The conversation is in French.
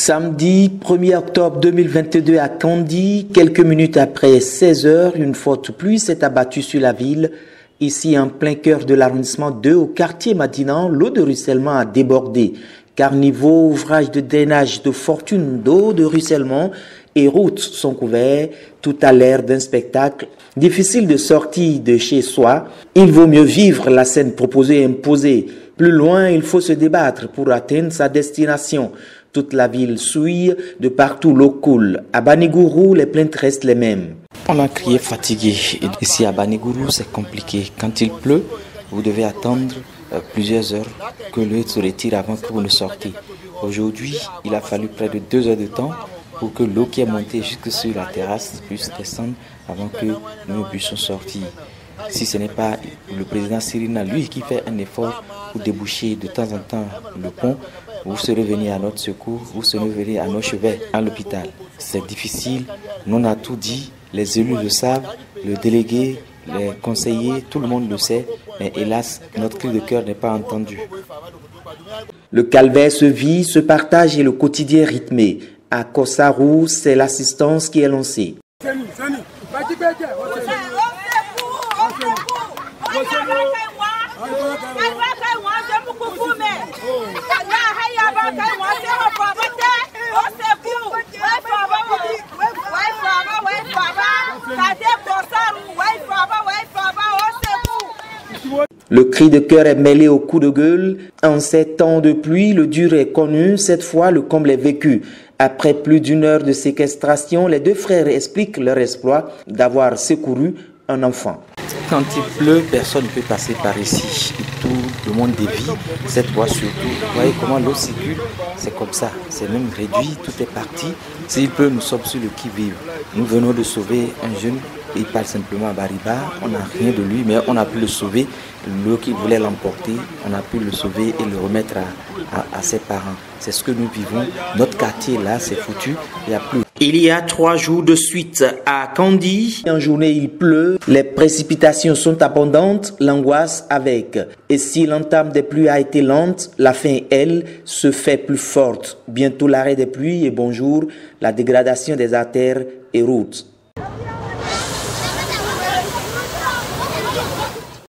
Samedi 1er octobre 2022 à Kandy, quelques minutes après 16 heures, une forte pluie s'est abattue sur la ville. Ici, en plein cœur de l'arrondissement 2, au quartier Madinan, l'eau de ruissellement a débordé. Car niveau ouvrage de drainage de fortune d'eau de ruissellement et routes sont couverts, tout a l'air d'un spectacle. Difficile de sortir de chez soi, il vaut mieux vivre la scène proposée et imposée. Plus loin, il faut se débattre pour atteindre sa destination. Toute la ville souille, de partout l'eau coule. À Baniguru, les plaintes restent les mêmes. On a crié fatigué. Ici à Baniguru, c'est compliqué. Quand il pleut, vous devez attendre plusieurs heures que l'eau se retire avant que vous ne sortiez. Aujourd'hui, il a fallu près de 2 heures de temps pour que l'eau qui est montée jusque sur la terrasse puisse descendre avant que nous puissions sortir. Si ce n'est pas le président Sirina, lui qui fait un effort pour déboucher de temps en temps le pont, vous serez venus à notre secours, vous serez venus à nos chevets à l'hôpital. C'est difficile, nous on a tout dit, les élus le savent, le délégué, les conseillers, tout le monde le sait, mais hélas, notre cri de cœur n'est pas entendu. Le calvaire se vit, se partage et le quotidien rythmé. À Kossarou, c'est l'assistance qui est lancée. Le cri de cœur est mêlé au coup de gueule. En ces temps de pluie, le dur est connu. Cette fois, le comble est vécu. Après plus d'1 heure de séquestration, les 2 frères expliquent leur exploit d'avoir secouru un enfant. Quand il pleut, personne ne peut passer par ici. Tout le monde dévie, cette voie surtout. Vous voyez comment l'eau circule? C'est comme ça, c'est même réduit, tout est parti. S'il pleut, nous sommes sur le qui-vive. Nous venons de sauver un jeune, il parle simplement à Bariba, on n'a rien de lui, mais on a pu le sauver. L'eau qui voulait l'emporter, on a pu le sauver et le remettre à ses parents. C'est ce que nous vivons. Notre quartier là, c'est foutu, il n'y a plus. Il y a 3 jours de suite à Kandy. En journée, il pleut, les précipitations sont abondantes, l'angoisse avec. Et si l'entame des pluies a été lente, la fin, elle, se fait plus forte. Bientôt l'arrêt des pluies et bonjour, la dégradation des artères et routes.